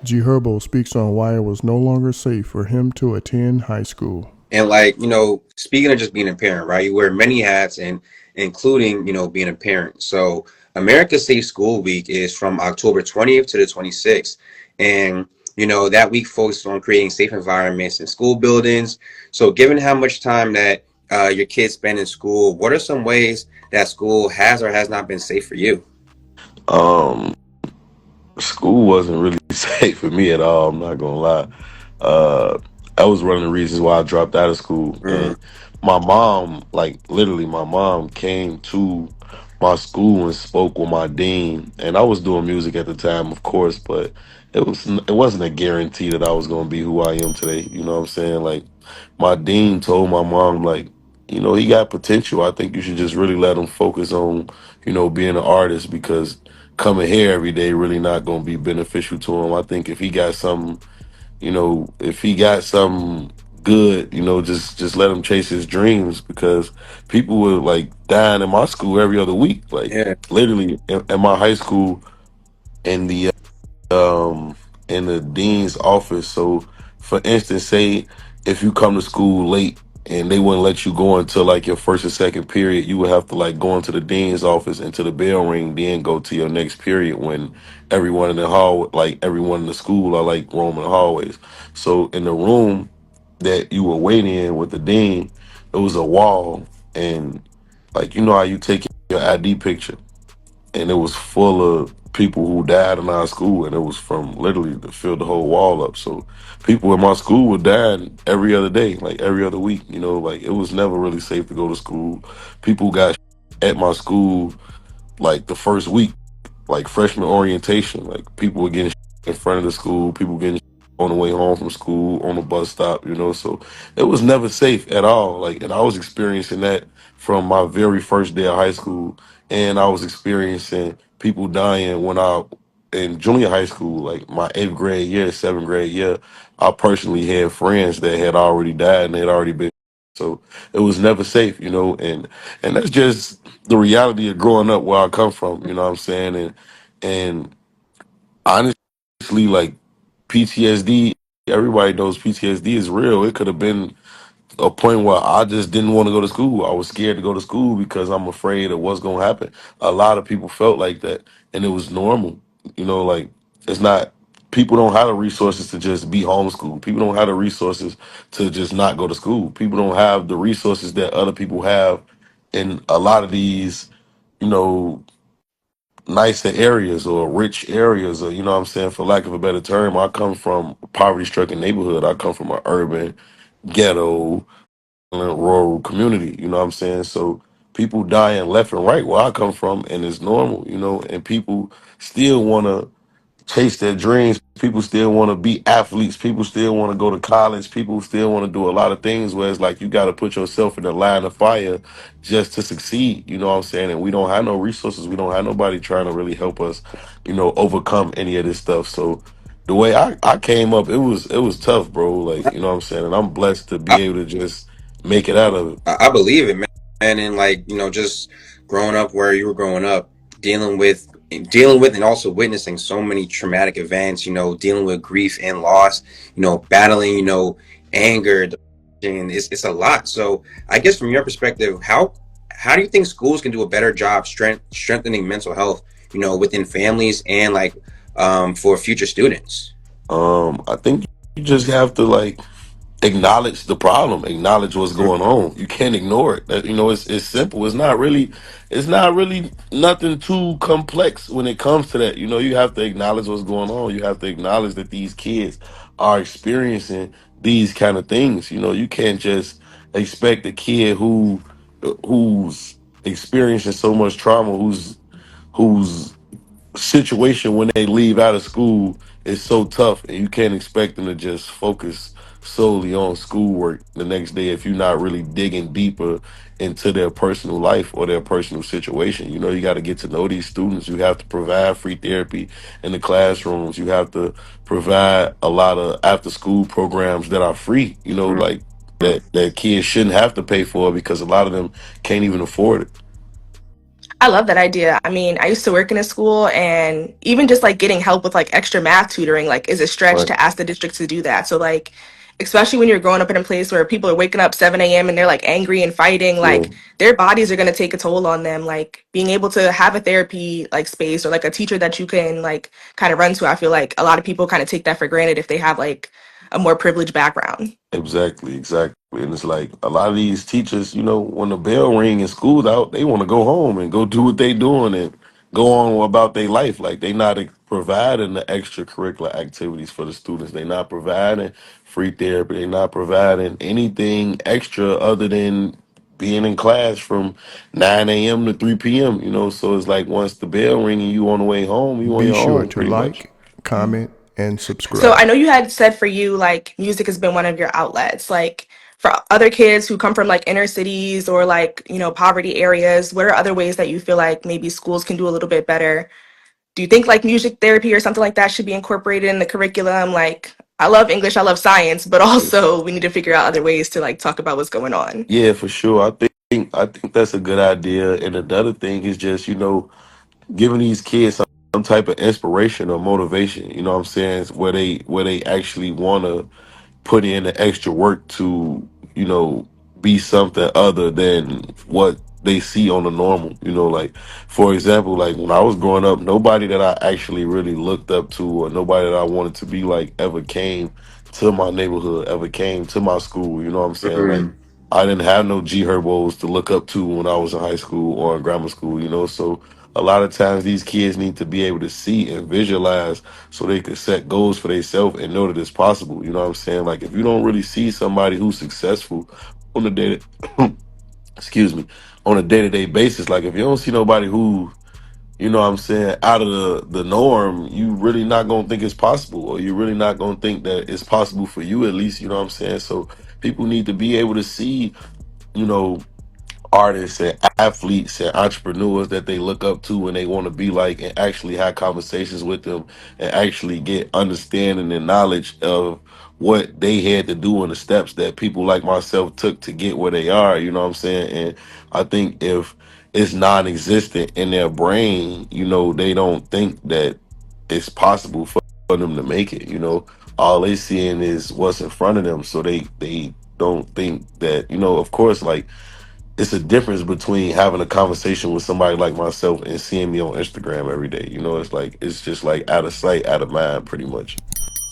Herbo speaks on why it was no longer safe for him to attend high school. And like, speaking of just being a parent, right? You wear many hats and including, being a parent. So America's Safe School Week is from October 20th to the 26th. And, that week focuses on creating safe environments in school buildings. So given how much time that your kids spend in school, what are some ways that school has or has not been safe for you? Um, School wasn't really safe for me at all. I'm not gonna lie. Uh, that was one of the reasons why I dropped out of school. Mm, And my mom, like literally, my mom came to my school and spoke with my dean. And I was doing music at the time, of course, but it wasn't a guarantee that I was gonna be who I am today. You know what I'm saying? Like my dean told my mom, like, he got potential. I think you should just really let him focus on, being an artist because coming here every day really not going to be beneficial to him. I think if he got something good, just let him chase his dreams because people were like dying in my school every other week, like yeah. literally in my high school in um the dean's office. So for instance, say if you come to school late and they wouldn't let you go until like your first or second period, you would have to like go into the dean's office until the bell ring, then go to your next period when everyone in the hall, like everyone in the school are like roaming the hallways. So in the room that you were waiting in with the dean, it was a wall, and like how you take your ID picture, and it was full of people who died in our school, and it was from literally to fill the whole wall up. So people in my school were dying every other day, like every other week. Like it was never really safe to go to school. People got at my school like the first week, like freshman orientation. Like people were getting in front of the school, people getting on the way home from school, on the bus stop. So it was never safe at all. Like, and I was experiencing that from my very first day of high school, and I was experiencing people dying when I in junior high school, like my eighth grade year, seventh grade year. I personally had friends that had already died and they had already been. So it was never safe, and that's just the reality of growing up where I come from. You know what I'm saying? And honestly, like PTSD, everybody knows PTSD is real. It could have been a point where I just didn't want to go to school. I was scared to go to school because I'm afraid of what's going to happen. A lot of people felt like that, and it was normal. Like it's not. People don't have the resources to just be homeschooled. People don't have the resources to just not go to school. People don't have the resources that other people have in a lot of these, you know, nicer areas or rich areas, or what I'm saying, for lack of a better term. I come from a poverty stricken neighborhood. I come from an urban ghetto rural community, you know what I'm saying? So people dying left and right where I come from, and it's normal, and people still want to chase their dreams. People still want to be athletes. People still want to go to college. People still want to do a lot of things where it's like you got to put yourself in the line of fire just to succeed, you know what I'm saying? And we don't have no resources. We don't have nobody trying to really help us, overcome any of this stuff. So the way I came up, it was tough, bro. Like, you know what I'm saying? And I'm blessed to be able to just make it out of it. I believe it, man. And like, just growing up where you were growing up, dealing with dealing with and also witnessing so many traumatic events, dealing with grief and loss, battling, anger, and it's a lot. So I guess from your perspective, how do you think schools can do a better job strengthening mental health, within families and like for future students? I think you just have to like acknowledge the problem, acknowledge what's Mm, going on. You can't ignore it. It's simple. It's not really nothing too complex when it comes to that. You have to acknowledge what's going on. You have to acknowledge that these kids are experiencing these kind of things. You can't just expect a kid who's experiencing so much trauma, who's situation when they leave out of school is so tough, and you can't expect them to just focus solely on schoolwork the next day if you're not really digging deeper into their personal life or their personal situation. You got to get to know these students. You have to provide free therapy in the classrooms. You have to provide a lot of after school programs that are free, mm. like that kids shouldn't have to pay for because a lot of them can't even afford it. I love that idea. I mean, I used to work in a school, and even just like getting help with like extra math tutoring, like, is a stretch Right. to ask the district to do that. So like, especially when you're growing up in a place where people are waking up 7 a.m. and they're like angry and fighting, Yeah, like their bodies are gonna take a toll on them. Like being able to have a therapy like space or like a teacher that you can like kind of run to, I feel like a lot of people kind of take that for granted if they have like a more privileged background. exactly, exactly. And it's like a lot of these teachers, when the bell ring and school's out, they want to go home and go do what they doing and go on about their life. Like they not providing the extracurricular activities for the students. They not providing free therapy. They not providing anything extra other than being in class from 9 a.m. to 3 p.m. So it's like once the bell ring and you on the way home, you on Be your sure own to pretty much. like, comment, and So I subscribe. know you had said for you, like music has been one of your outlets. Like for other kids who come from like inner cities or like, poverty areas, what are other ways that you feel like maybe schools can do a little bit better? Do you think like music therapy or something like that should be incorporated in the curriculum? Like I love English, I love science, but also we need to figure out other ways to like talk about what's going on. Yeah, for sure. I think that's a good idea. And another thing is just, giving these kids some type of inspiration or motivation, what I'm saying, where they actually wanna put in the extra work to, you know, be something other than what they see on the normal. Like for example, like when I was growing up, nobody that I actually really looked up to or nobody that I wanted to be like ever came to my neighborhood, ever came to my school. You know what I'm saying? Like Mm, I didn't have no G Herbos to look up to when I was in high school or in grammar school, so a lot of times these kids need to be able to see and visualize so they could set goals for themselves and know that it's possible. You know what I'm saying? Like if you don't really see somebody who's successful on a day, excuse me, on a day-to-day basis, like if you don't see nobody who, what I'm saying, out of the norm, you really not gonna think it's possible, or you're really not gonna think that it's possible for you at least. You know what I'm saying? So people need to be able to see, you know, artists and athletes and entrepreneurs that they look up to and they want to be like, and actually have conversations with them and actually get understanding and knowledge of what they had to do and the steps that people like myself took to get where they are. You know what I'm saying? And I think if it's non-existent in their brain, they don't think that it's possible for them to make it. All they seeing is what's in front of them, so they don't think that, of course, like it's a difference between having a conversation with somebody like myself and seeing me on Instagram every day. It's like it's just like out of sight, out of mind, pretty much.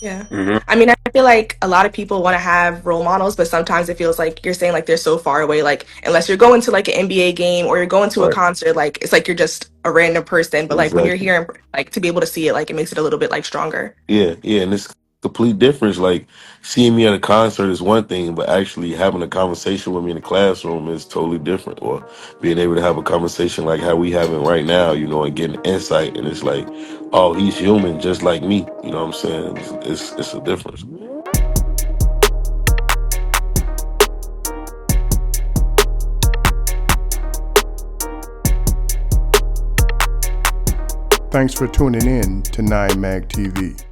Yeah. mhm. I mean, I feel like a lot of people want to have role models, but sometimes it feels like you're saying like they're so far away. Like, unless you're going to like an NBA game or you're going to a Right. concert, like it's like you're just a random person. But like when you're Exactly. here, like to be able to see it, like it makes it a little bit like stronger. Yeah, yeah, and it's complete difference. Like seeing me at a concert is one thing, but actually having a conversation with me in the classroom is totally different. Or being able to have a conversation like how we having right now, and getting insight, and it's like, oh, he's human just like me. You know what I'm saying? It's a difference. Thanks for tuning in to 9 Mag TV.